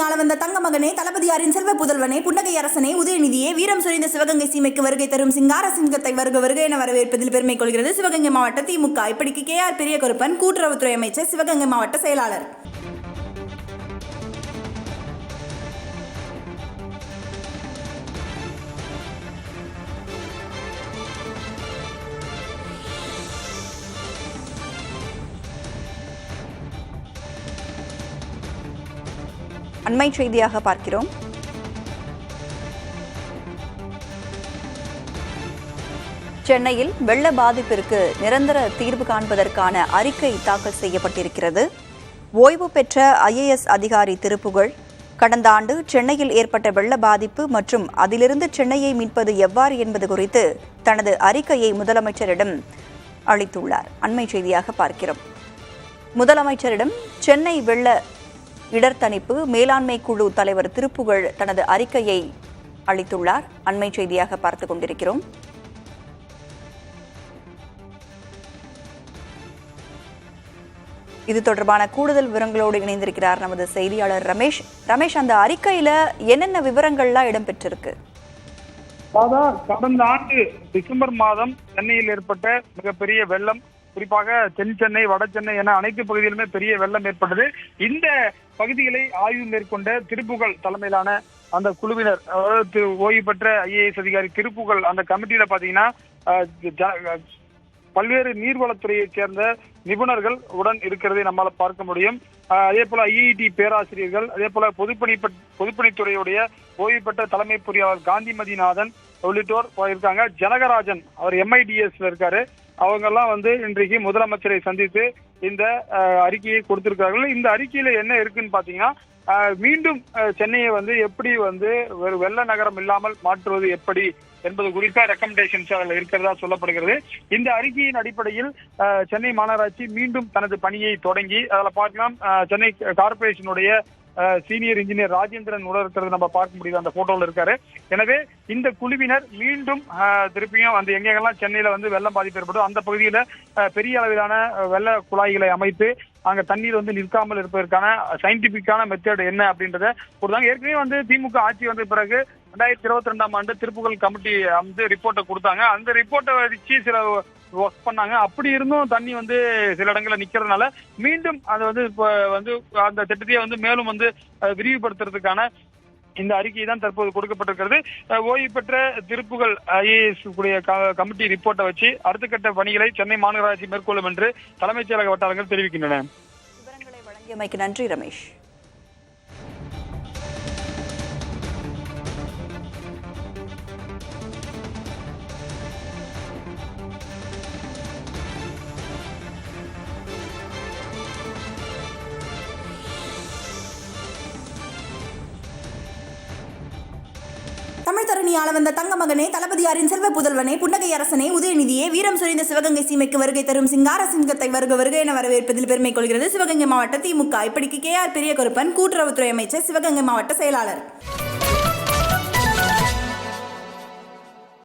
ஆள வந்த தங்க மகனே, தளபதியாரின் செல்வ புதல்வனே, புன்னகை அரசனே, உதயநிதியே, வீரம் சுரிந்த சிவகங்கை சீமைக்கு வருகை தரும் சிங்கார சிங்கத்தை வருக வருக என வரவேற்பதில் பெருமை கொள்கிறது சிவகங்கை மாவட்ட திமுக. இப்படிக்கு KR பெரியகருப்பன், கூட்டுறவுத்துறை அமைச்சர், சிவகங்கை மாவட்ட செயலாளர். அண்மை செய்தியாக பார்க்கிறோம். சென்னையில் வெள்ள பாதிப்பிற்கு நிரந்தர தீர்வு காண்பதற்கான அறிக்கை தாக்கல் செய்யப்பட்டிருக்கிறது. ஓய்வு பெற்ற IAS அதிகாரி திருப்புகழ் கடந்த ஆண்டு சென்னையில் ஏற்பட்ட வெள்ள பாதிப்பு மற்றும் அதிலிருந்து சென்னையை மீட்பது எவ்வாறு என்பது குறித்து தனது அறிக்கையை முதலமைச்சரிடம் அளித்துள்ளார். அண்மை செய்தியாக பார்க்கிறோம். முதலமைச்சரிடம் சென்னை வெள்ள இடர்தணிப்பு மேலாண்மை குழு தலைவர் திருப்புகழ் தனது அறிக்கையை அளித்துள்ளார். அண்மை செய்தியாக பார்த்துக் கொண்டிருக்கிறோம். இது தொடர்பான கூடுதல் விவரங்களோடு இணைந்திருக்கிறார் நமது செய்தியாளர் ரமேஷ். அந்த அறிக்கையில என்னென்ன விவரங்கள்லாம் இடம்பெற்றிருக்கு? கடந்த ஆண்டு டிசம்பர் மாதம் சென்னையில் ஏற்பட்ட மிகப்பெரிய வெள்ளம், குறிப்பாக தென் சென்னை, வட சென்னை என அனைத்து பகுதியிலுமே பெரிய வெள்ளம் ஏற்பட்டது. இந்த பகுதிகளை ஆய்வு மேற்கொண்ட திருப்புகழ் தலைமையிலான அந்த குழுவினர், அதாவது ஓய்வு பெற்ற IAS அதிகாரி திருப்புகழ், அந்த கமிட்டியில பாத்தீங்கன்னா பல்வேறு நீர்வளத்துறையைச் சேர்ந்த நிபுணர்கள் உடன் இருக்கிறதை நம்மால பார்க்க முடியும். அதே போல IIT பேராசிரியர்கள், அதே போல பொதுப்பணித்துறையுடைய ஓய்வு பெற்ற தலைமை பொறியாளர் காந்திமதிநாதன் உள்ளிட்டோர் இருக்காங்க. ஜனகராஜன், அவர் MIDSல இருக்காரு. அவங்க எல்லாம் இன்றைக்கு முதலமைச்சரை சந்தித்து இந்த அறிக்கையை கொடுத்திருக்கிறார்கள். இந்த அறிக்கையில என்ன இருக்குன்னு பாத்தீங்கன்னா, மீண்டும் சென்னையை எப்படி வெள்ள நகரம் இல்லாமல் மாற்றுவது எப்படி என்பது குறித்த ரெக்கமெண்டேஷன்ஸ் அதில் இருக்கிறதா சொல்லப்படுகிறது. இந்த அறிக்கையின் அடிப்படையில் சென்னை மாநகராட்சி மீண்டும் தனது பணியை தொடங்கி அதில் பார்க்கலாம். சென்னை கார்பரேஷனுடைய சீனியர் இன்ஜினியர் ராஜேந்திரன் உள்ள இருக்கிறது நம்ம பார்க்க முடியுது, அந்த போட்டோல இருக்காரு. எனவே இந்த குழுவினர் மீண்டும் திருப்பியும் எங்கெங்கெல்லாம் சென்னையில வெள்ளம் பாதிப்பு ஏற்படும் அந்த பகுதியில பெரிய அளவிலான வெள்ள குழாய்களை அமைத்து அங்க தண்ணீர் நிற்காமல் இருப்பதற்கான சயின்டிபிக்கான மெத்தட் என்ன அப்படின்றத கொடுத்தாங்க. ஏற்கனவே திமுக ஆட்சி வந்த பிறகு 2022ஆம் ஆண்டு திருப்புகழ் கமிட்டி ரிப்போர்ட்டை கொடுத்தாங்க. அந்த ரிப்போர்ட்டை வச்சு சில ஒர்க் பண்ணாங்க. அப்படி இருந்தும் தண்ணி சில இடங்கள்ல நிக்கிறதுனால மீண்டும் அது இப்ப அந்த திட்டத்தையே மேலும் விரிவுபடுத்துறதுக்கான இந்த அறிக்கை தான் தற்போது கொடுக்கப்பட்டிருக்கிறது. ஓய்வு பெற்ற திருப்புகழ் IAS உடைய கமிட்டி ரிப்போர்ட்டை வச்சு அடுத்த கட்ட பணிகளை சென்னை மாநகராட்சி மேற்கொள்ளும் என்று தலைமைச் செயலக வட்டாரங்கள் தெரிவிக்கின்றன. விவரங்களை வழங்கியமைக்கு நன்றி ரமேஷ். தமிழ் தரணி ஆள வந்த தங்க மகனே, தளபதியாரின் செல்வ புதல்வனே, புன்னகை அரசனே, உதயநிதியே, வீரம் சுரிந்த சிவகங்கை சீமைக்கு வருகை தரும் சிங்கார சிங்கத்தை வருக வருக என வரவேற்பதில் பெருமை கொள்கிறது சிவகங்கை மாவட்ட திமுக. இப்படிக்கு KR பெரியகருப்பன், கூட்டுறவுத்துறை அமைச்சர், சிவகங்கை மாவட்ட செயலாளர்.